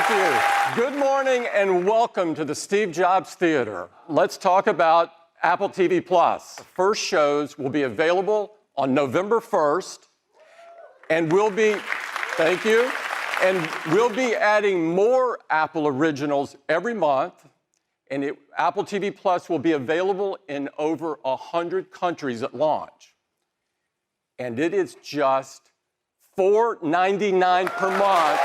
Thank you. Good morning and welcome to the Steve Jobs Theater. Let's talk about Apple TV+. The first shows will be available on November 1st, and thank you, and we'll be adding more Apple originals every month, and Apple TV+ will be available in over 100 countries at launch. And it is just $4.99 per month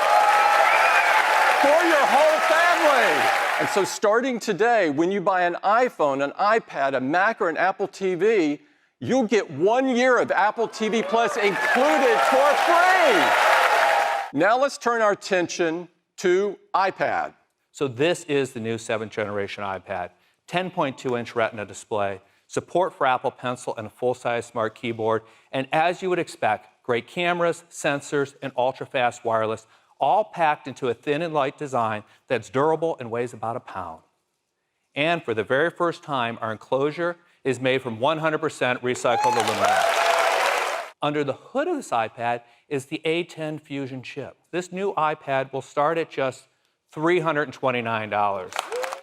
for your whole family. And so starting today, when you buy an iPhone, an iPad, a Mac, or an Apple TV, you'll get 1 year of Apple TV+ included for free. Now let's turn our attention to iPad. So this is the new 7th generation iPad, 10.2-inch Retina display, support for Apple Pencil and a full-size smart keyboard, and as you would expect, great cameras, sensors, and ultra-fast wireless, all packed into a thin and light design that's durable and weighs about a pound. And for the very first time, our enclosure is made from 100% recycled aluminum. Under the hood of this iPad is the A10 Fusion chip. This new iPad will start at just $329.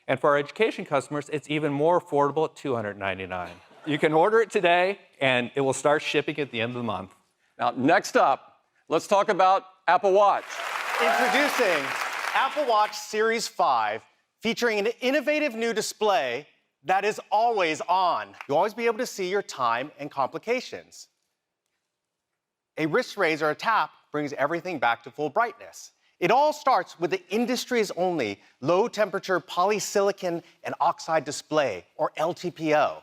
And for our education customers, it's even more affordable at $299. You can order it today, and it will start shipping at the end of the month. Now, next up, let's talk about Apple Watch. Introducing Apple Watch Series 5, featuring an innovative new display that is always on. You'll always be able to see your time and complications. A wrist raise or a tap brings everything back to full brightness. It all starts with the industry's only low-temperature polysilicon and oxide display, or LTPO.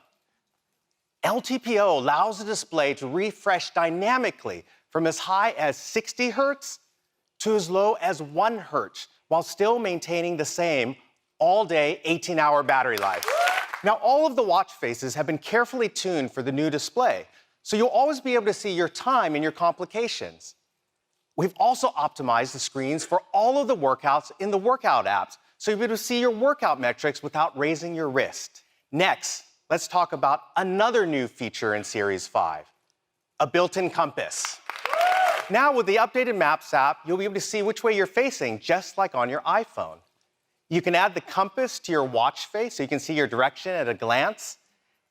LTPO allows the display to refresh dynamically from as high as 60 hertz to as low as 1 hertz, while still maintaining the same all-day 18-hour battery life. Now, all of the watch faces have been carefully tuned for the new display, so you'll always be able to see your time and your complications. We've also optimized the screens for all of the workouts in the workout apps, so you'll be able to see your workout metrics without raising your wrist. Next, let's talk about another new feature in Series 5, a built-in compass. Now, with the updated Maps app, you'll be able to see which way you're facing, just like on your iPhone. You can add the compass to your watch face so you can see your direction at a glance.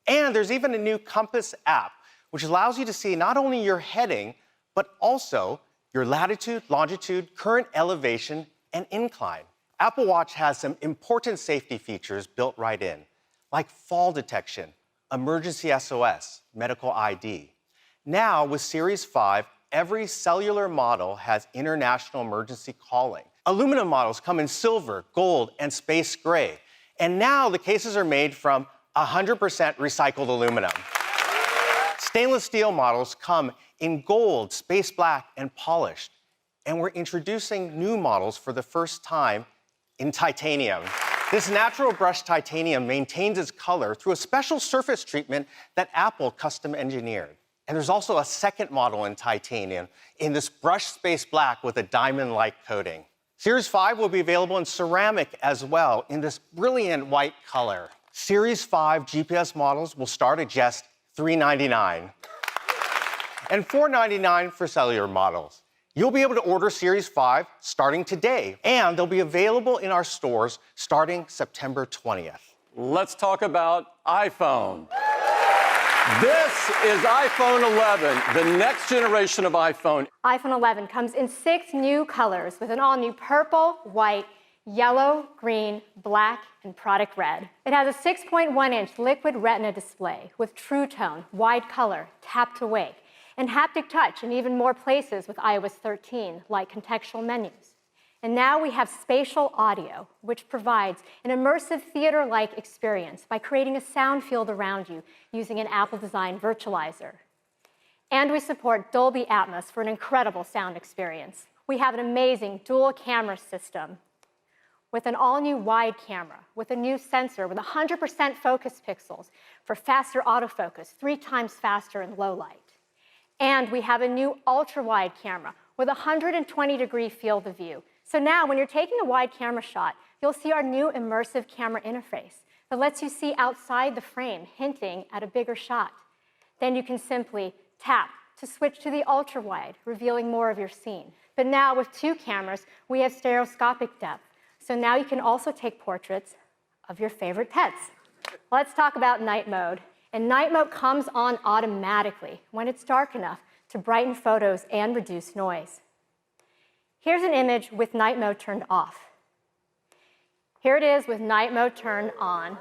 And there's even a new compass app, which allows you to see not only your heading, but also your latitude, longitude, current elevation, and incline. Apple Watch has some important safety features built right in, like fall detection, emergency SOS, medical ID. Now, with Series 5, every cellular model has international emergency calling. Aluminum models come in silver, gold, and space gray. And now the cases are made from 100% recycled aluminum. Stainless steel models come in gold, space black, and polished. And we're introducing new models for the first time in titanium. This natural brushed titanium maintains its color through a special surface treatment that Apple custom engineered. And there's also a second model in titanium in this brushed space black with a diamond-like coating. Series 5 will be available in ceramic as well in this brilliant white color. Series 5 GPS models will start at just $399 and $499 for cellular models. You'll be able to order Series 5 starting today, and they'll be available in our stores starting September 20th. Let's talk about iPhone. This is iPhone 11, the next generation of iPhone. iPhone 11 comes in 6 new colors with an all-new purple, white, yellow, green, black, and product red. It has a 6.1-inch liquid retina display with True Tone, wide color, tap to wake, and haptic touch in even more places with iOS 13, like contextual menus. And now we have spatial audio, which provides an immersive theater-like experience by creating a sound field around you using an Apple-designed virtualizer. And we support Dolby Atmos for an incredible sound experience. We have an amazing dual camera system with an all-new wide camera, with a new sensor with 100% focus pixels for faster autofocus, 3 times faster in low light. And we have a new ultra-wide camera with a 120-degree field of view. So now, when you're taking a wide camera shot, you'll see our new immersive camera interface that lets you see outside the frame, hinting at a bigger shot. Then you can simply tap to switch to the ultra-wide, revealing more of your scene. But now, with 2 cameras, we have stereoscopic depth, So now you can also take portraits of your favorite pets. Let's talk about night mode. And night mode comes on automatically when it's dark enough to brighten photos and reduce noise. Here's an image with night mode turned off. Here it is with night mode turned on.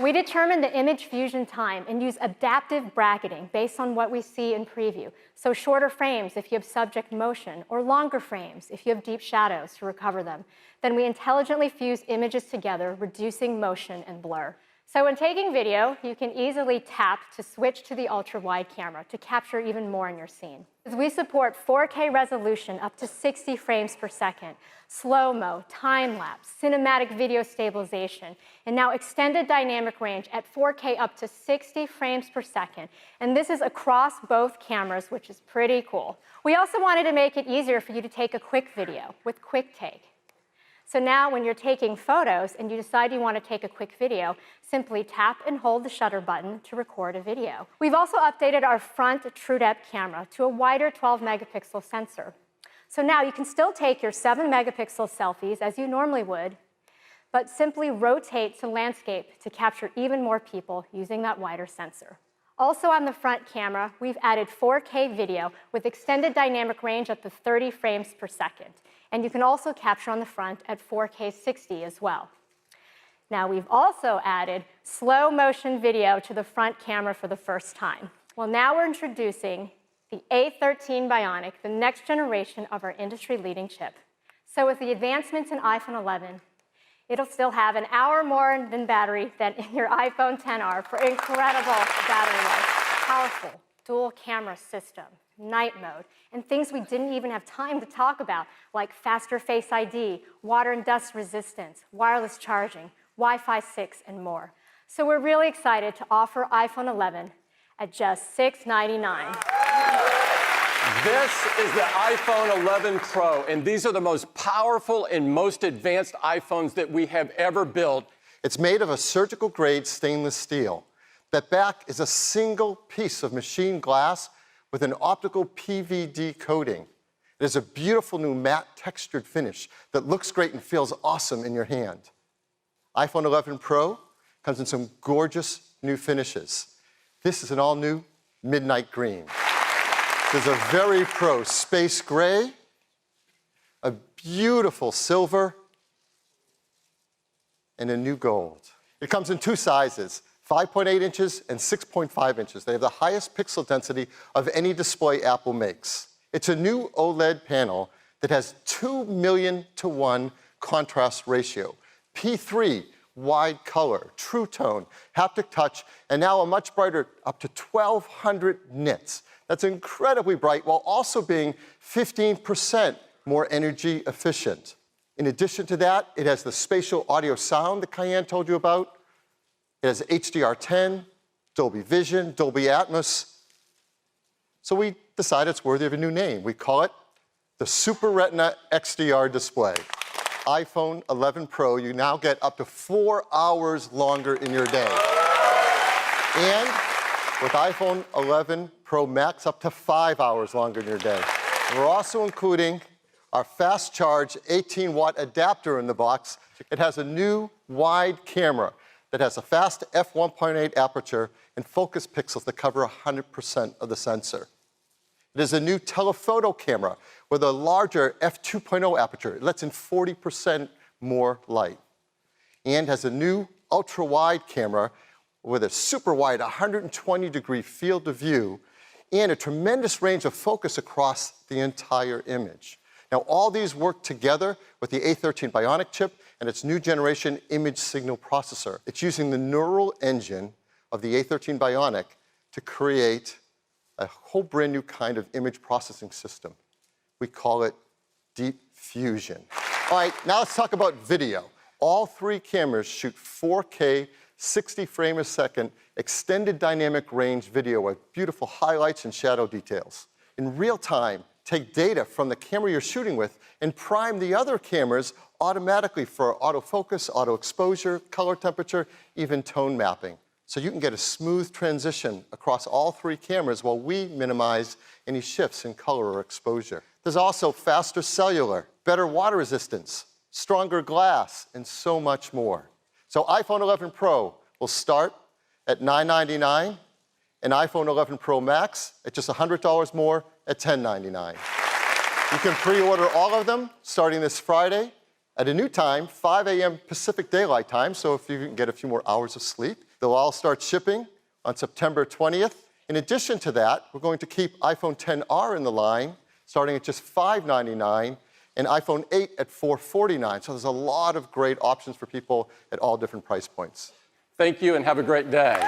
We determine the image fusion time and use adaptive bracketing based on what we see in preview. So shorter frames if you have subject motion, or longer frames if you have deep shadows to recover them. Then we intelligently fuse images together, reducing motion and blur. So when taking video, you can easily tap to switch to the ultra-wide camera to capture even more in your scene. We support 4K resolution up to 60 frames per second, slow-mo, time-lapse, cinematic video stabilization, and now extended dynamic range at 4K up to 60 frames per second. And this is across both cameras, which is pretty cool. We also wanted to make it easier for you to take a quick video with Quick Take. So now when you're taking photos and you decide you want to take a quick video, simply tap and hold the shutter button to record a video. We've also updated our front TrueDepth camera to a wider 12 megapixel sensor. So now you can still take your 7 megapixel selfies as you normally would, but simply rotate to landscape to capture even more people using that wider sensor. Also on the front camera, we've added 4K video with extended dynamic range up to 30 frames per second. And you can also capture on the front at 4K 60 as well. Now we've also added slow motion video to the front camera for the first time. Well, now we're introducing the A13 Bionic, the next generation of our industry-leading chip. So with the advancements in iPhone 11, it'll still have an hour more than battery than in your iPhone XR for incredible battery life. Powerful dual camera system, night mode, and things we didn't even have time to talk about, like faster Face ID, water and dust resistance, wireless charging, Wi-Fi 6, and more. So we're really excited to offer iPhone 11 at just $699. This is the iPhone 11 Pro, and these are the most powerful and most advanced iPhones that we have ever built. It's made of a surgical-grade stainless steel. That back is a single piece of machined glass with an optical PVD coating. It is a beautiful new matte textured finish that looks great and feels awesome in your hand. iPhone 11 Pro comes in some gorgeous new finishes. This is an all-new midnight green. There's a very pro space gray, a beautiful silver, and a new gold. It comes in two sizes, 5.8 inches and 6.5 inches. They have the highest pixel density of any display Apple makes. It's a new OLED panel that has 2 million to 1 contrast ratio, P3 wide color, true tone, haptic touch, and now a much brighter, up to 1,200 nits. That's incredibly bright while also being 15% more energy efficient. In addition to that, it has the spatial audio sound that Cayenne told you about. It has HDR10, Dolby Vision, Dolby Atmos. So we decided it's worthy of a new name. We call it the Super Retina XDR display. iPhone 11 Pro, you now get up to 4 hours longer in your day. And with iPhone 11 Pro Max, up to 5 hours longer in your day. We're also including our fast charge 18-watt adapter in the box. It has a new wide camera that has a fast f1.8 aperture and focus pixels that cover 100% of the sensor. It is a new telephoto camera with a larger f2.0 aperture. It lets in 40% more light. And has a new ultra-wide camera with a super wide 120-degree field of view and a tremendous range of focus across the entire image. Now, all these work together with the A13 Bionic chip and its new generation image signal processor. It's using the neural engine of the A13 Bionic to create a whole brand new kind of image processing system. We call it Deep Fusion. All right, now let's talk about video. All three cameras shoot 4K, 60 frames a second, extended dynamic range video with beautiful highlights and shadow details. In real time, take data from the camera you're shooting with and prime the other cameras automatically for autofocus, auto exposure, color temperature, even tone mapping. So you can get a smooth transition across all three cameras while we minimize any shifts in color or exposure. There's also faster cellular, better water resistance, stronger glass, and so much more. So iPhone 11 Pro will start at $999, and iPhone 11 Pro Max at just $100 more at $1099. You can pre-order all of them starting this Friday at a new time, 5 a.m. Pacific Daylight Time, so if you can get a few more hours of sleep. They'll all start shipping on September 20th. In addition to that, we're going to keep iPhone XR in the line, starting at just $599, and iPhone 8 at $449. So there's a lot of great options for people at all different price points. Thank you and have a great day.